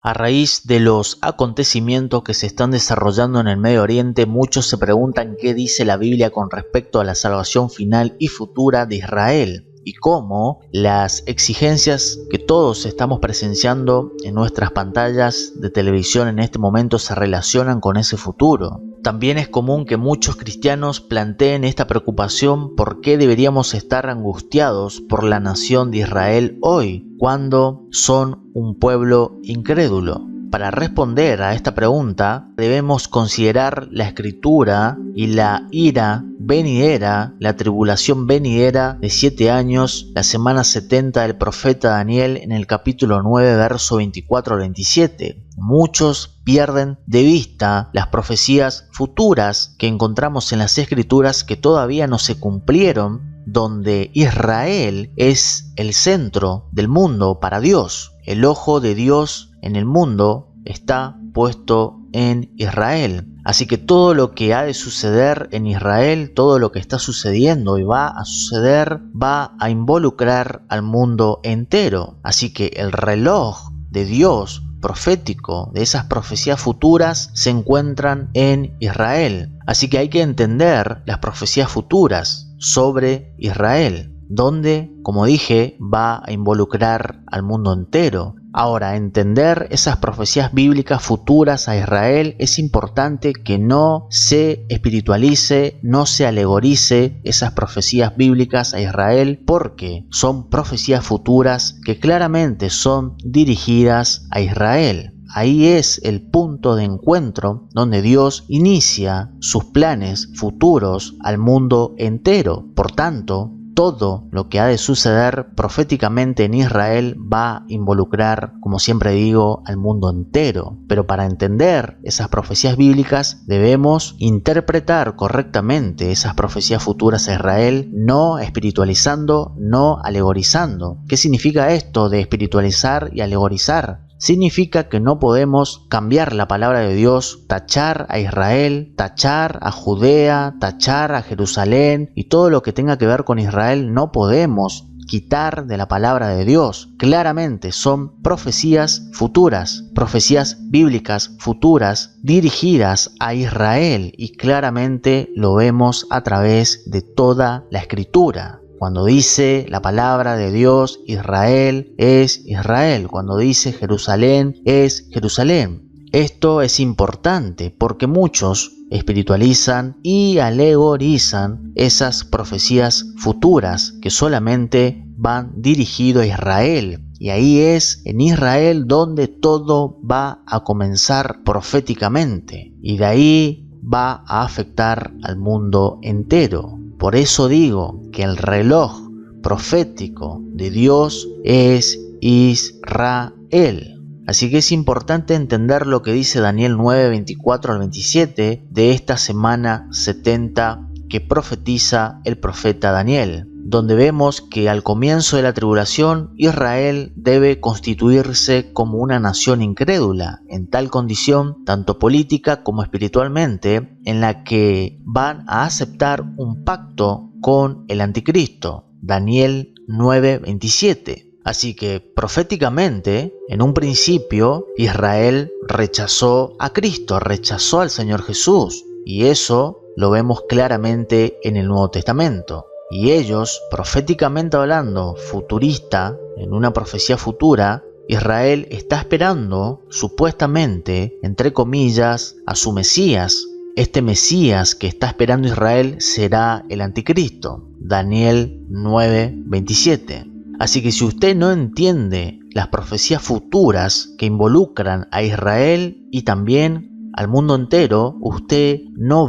A raíz de los acontecimientos que se están desarrollando en el Medio Oriente, muchos se preguntan qué dice la Biblia con respecto a la salvación final y futura de Israel y cómo las exigencias que todos estamos presenciando en nuestras pantallas de televisión en este momento se relacionan con ese futuro. También es común que muchos cristianos planteen esta preocupación: ¿por qué deberíamos estar angustiados por la nación de Israel hoy, cuando son un pueblo incrédulo? Para responder a esta pregunta debemos considerar la escritura y la ira venidera, la tribulación venidera de 7 años, la semana 70 del profeta Daniel en el capítulo 9, verso 24 al 27. Muchos pierden de vista las profecías futuras que encontramos en las escrituras que todavía no se cumplieron, donde Israel es el centro del mundo para Dios. El ojo de Dios en el mundo está puesto en Israel. Así que todo lo que ha de suceder en Israel, todo lo que está sucediendo y va a suceder, va a involucrar al mundo entero. Así que el reloj de Dios profético de esas profecías futuras se encuentran en Israel. Así que hay que entender las profecías futuras sobre Israel, donde, como dije, va a involucrar al mundo entero. Ahora, entender esas profecías bíblicas futuras a Israel, es importante que no se espiritualice, no se alegorice esas profecías bíblicas a Israel, porque son profecías futuras que claramente son dirigidas a Israel. Ahí es el punto de encuentro donde Dios inicia sus planes futuros al mundo entero. Por tanto, todo lo que ha de suceder proféticamente en Israel va a involucrar, como siempre digo, al mundo entero. Pero para entender esas profecías bíblicas debemos interpretar correctamente esas profecías futuras a Israel, no espiritualizando, no alegorizando. ¿Qué significa esto de espiritualizar y alegorizar? Significa que no podemos cambiar la palabra de Dios, tachar a Israel, tachar a Judea, tachar a Jerusalén y todo lo que tenga que ver con Israel no podemos quitar de la palabra de Dios. Claramente son profecías futuras, profecías bíblicas futuras dirigidas a Israel y claramente lo vemos a través de toda la escritura. Cuando dice la palabra de Dios, Israel es Israel. Cuando dice Jerusalén, es Jerusalén. Esto es importante porque muchos espiritualizan y alegorizan esas profecías futuras que solamente van dirigido a Israel. Y ahí es en Israel donde todo va a comenzar proféticamente. Y de ahí va a afectar al mundo entero. Por eso digo que el reloj profético de Dios es Israel. Así que es importante entender lo que dice Daniel 9, 24 al 27 de esta semana 70 que profetiza el profeta Daniel, donde vemos que al comienzo de la tribulación Israel debe constituirse como una nación incrédula, en tal condición, tanto política como espiritualmente, en la que van a aceptar un pacto con el anticristo. Daniel 9, 27. Así que proféticamente, en un principio, Israel rechazó a Cristo, rechazó al Señor Jesús, y eso lo vemos claramente en el Nuevo Testamento. Y ellos, proféticamente hablando, futurista, en una profecía futura, Israel está esperando, supuestamente, entre comillas, a su Mesías. Este Mesías que está esperando Israel será el anticristo. Daniel 9, 27. Así que si usted no entiende las profecías futuras que involucran a Israel y también al mundo entero, usted no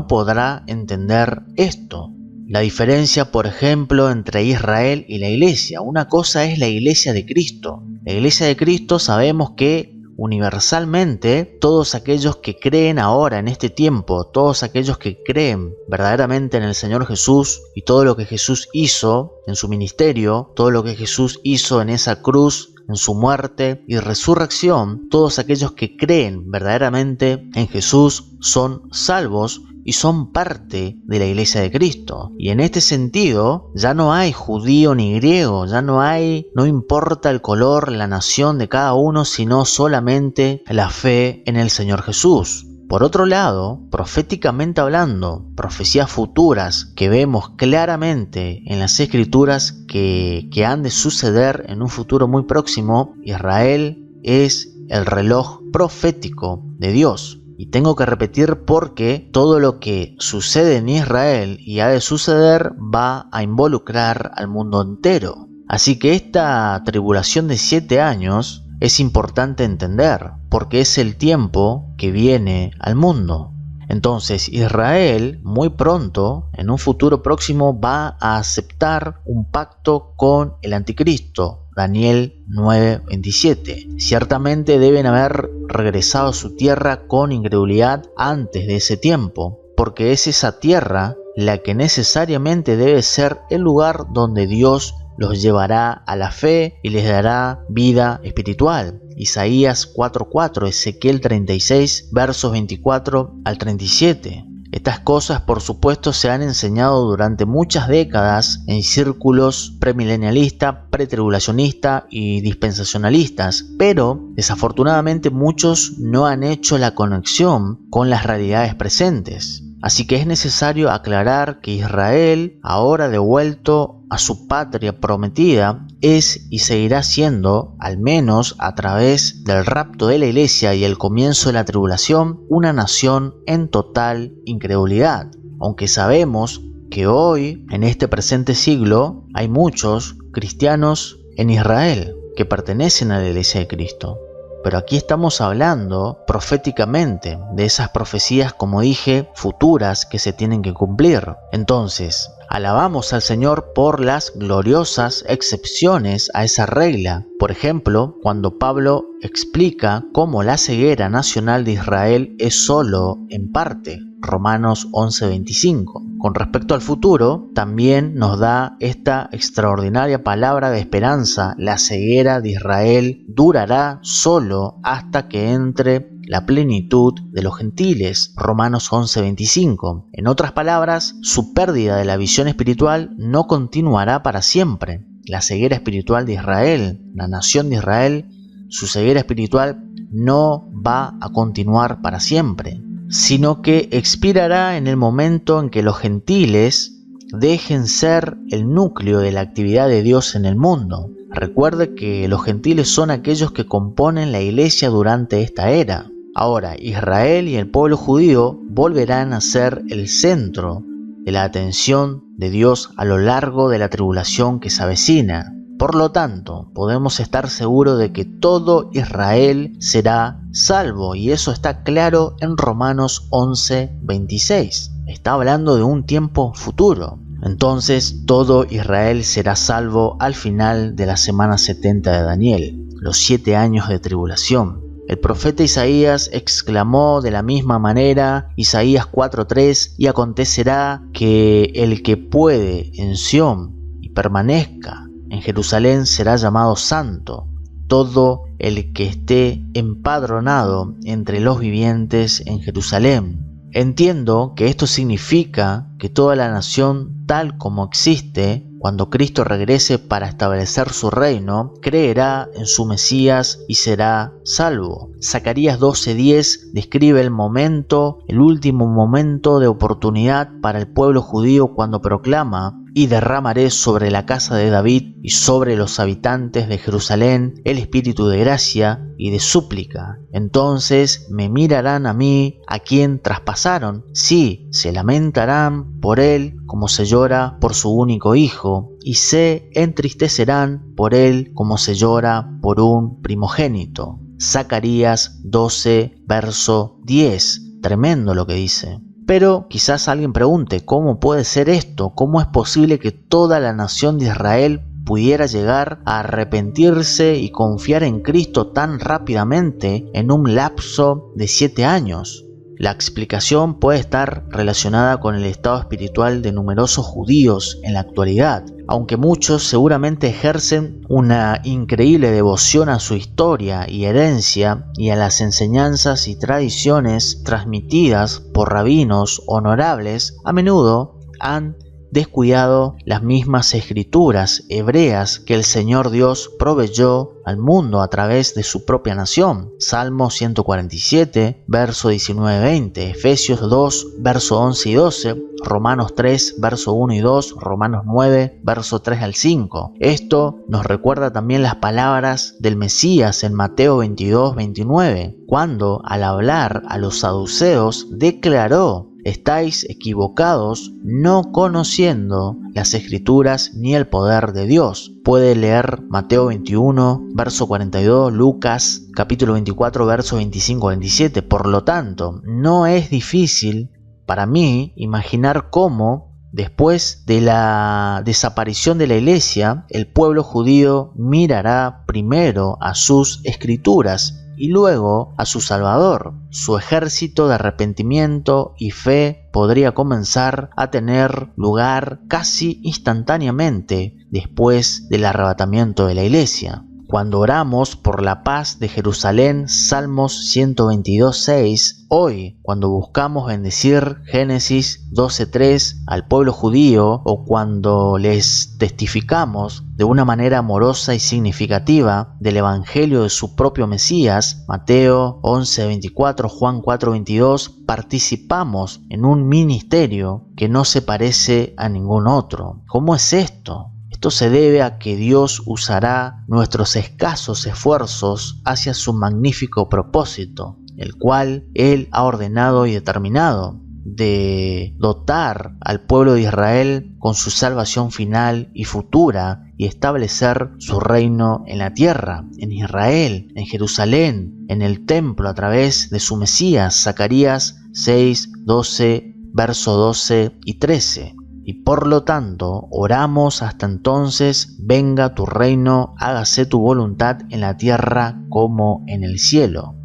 podrá entender esto. La diferencia, por ejemplo, entre Israel y la iglesia. Una cosa es la iglesia de Cristo. La iglesia de Cristo sabemos que universalmente todos aquellos que creen ahora en este tiempo, todos aquellos que creen verdaderamente en el Señor Jesús y todo lo que Jesús hizo en su ministerio, todo lo que Jesús hizo en esa cruz, en su muerte y resurrección, todos aquellos que creen verdaderamente en Jesús son salvos y son parte de la Iglesia de Cristo. Y en este sentido, ya no hay judío ni griego, no importa el color, la nación de cada uno, sino solamente la fe en el Señor Jesús. Por otro lado, proféticamente hablando, profecías futuras que vemos claramente en las Escrituras que han de suceder en un futuro muy próximo, Israel es el reloj profético de Dios. Y tengo que repetir porque todo lo que sucede en Israel y ha de suceder va a involucrar al mundo entero. Así que esta tribulación de 7 años es importante entender, porque es el tiempo que viene al mundo. Entonces Israel muy pronto, en un futuro próximo, va a aceptar un pacto con el anticristo. Daniel 9:27. Ciertamente deben haber regresado a su tierra con incredulidad antes de ese tiempo, porque es esa tierra la que necesariamente debe ser el lugar donde Dios los llevará a la fe y les dará vida espiritual. Isaías 4:4, Ezequiel 36, versos 24 al 37. Estas cosas, por supuesto, se han enseñado durante muchas décadas en círculos premilenialistas, pretribulacionistas y dispensacionalistas, pero desafortunadamente muchos no han hecho la conexión con las realidades presentes. Así que es necesario aclarar que Israel, ahora devuelto a su patria prometida, es y seguirá siendo, al menos a través del rapto de la iglesia y el comienzo de la tribulación, una nación en total incredulidad. Aunque sabemos que hoy, en este presente siglo, hay muchos cristianos en Israel que pertenecen a la iglesia de Cristo. Pero aquí estamos hablando proféticamente de esas profecías, como dije, futuras que se tienen que cumplir. Entonces, alabamos al Señor por las gloriosas excepciones a esa regla. Por ejemplo, cuando Pablo explica cómo la ceguera nacional de Israel es solo en parte. Romanos 11:25. Con respecto al futuro, también nos da esta extraordinaria palabra de esperanza: la ceguera de Israel durará solo hasta que entre la plenitud de los gentiles. Romanos 11:25. En otras palabras, su pérdida de la visión espiritual no continuará para siempre. La ceguera espiritual de Israel, la nación de Israel, su ceguera espiritual no va a continuar para siempre, sino que expirará en el momento en que los gentiles dejen ser el núcleo de la actividad de Dios en el mundo. Recuerde que los gentiles son aquellos que componen la iglesia durante esta era. Ahora, Israel y el pueblo judío volverán a ser el centro de la atención de Dios a lo largo de la tribulación que se avecina. Por lo tanto, podemos estar seguros de que todo Israel será salvo, y eso está claro en Romanos 11:26. Está hablando de un tiempo futuro. Entonces, todo Israel será salvo al final de la semana 70 de Daniel, los 7 años de tribulación. El profeta Isaías exclamó de la misma manera, Isaías 4:3, y acontecerá que el que puede en Sión y permanezca en Jerusalén será llamado santo, todo el que esté empadronado entre los vivientes en Jerusalén. Entiendo que esto significa que toda la nación, tal como existe, cuando Cristo regrese para establecer su reino, creerá en su Mesías y será salvo. Zacarías 12:10 describe el último momento de oportunidad para el pueblo judío cuando proclama: y derramaré sobre la casa de David y sobre los habitantes de Jerusalén el espíritu de gracia y de súplica. Entonces me mirarán a mí, a quien traspasaron, sí, se lamentarán por él como se llora por su único hijo, y se entristecerán por él como se llora por un primogénito. Zacarías 12, verso 10. Tremendo lo que dice. Pero quizás alguien pregunte, ¿cómo puede ser esto? ¿Cómo es posible que toda la nación de Israel pudiera llegar a arrepentirse y confiar en Cristo tan rápidamente en un lapso de 7 años? La explicación puede estar relacionada con el estado espiritual de numerosos judíos en la actualidad. Aunque muchos seguramente ejercen una increíble devoción a su historia y herencia y a las enseñanzas y tradiciones transmitidas por rabinos honorables, a menudo han descuidado las mismas escrituras hebreas que el Señor Dios proveyó al mundo a través de su propia nación. Salmo 147, verso 19-20, Efesios 2, verso 11 y 12, Romanos 3, verso 1 y 2, Romanos 9, verso 3 al 5. Esto nos recuerda también las palabras del Mesías en Mateo 22, 29, cuando al hablar a los saduceos declaró: estáis equivocados no conociendo las Escrituras ni el poder de Dios. Puede leer Mateo 21, verso 42, Lucas capítulo 24, verso 25-27. Por lo tanto, no es difícil para mí imaginar cómo, después de la desaparición de la iglesia, el pueblo judío mirará primero a sus Escrituras y luego a su Salvador. Su ejército de arrepentimiento y fe podría comenzar a tener lugar casi instantáneamente después del arrebatamiento de la iglesia. Cuando oramos por la paz de Jerusalén, Salmos 122:6, hoy, cuando buscamos bendecir Génesis 12:3 al pueblo judío, o cuando les testificamos de una manera amorosa y significativa del evangelio de su propio Mesías, Mateo 11:24, Juan 4:22, participamos en un ministerio que no se parece a ningún otro. ¿Cómo es esto? Esto se debe a que Dios usará nuestros escasos esfuerzos hacia su magnífico propósito, el cual Él ha ordenado y determinado, de dotar al pueblo de Israel con su salvación final y futura y establecer su reino en la tierra, en Israel, en Jerusalén, en el templo a través de su Mesías, Zacarías 6, 12, verso 12 y 13. Y por lo tanto, oramos hasta entonces: venga tu reino, hágase tu voluntad en la tierra como en el cielo.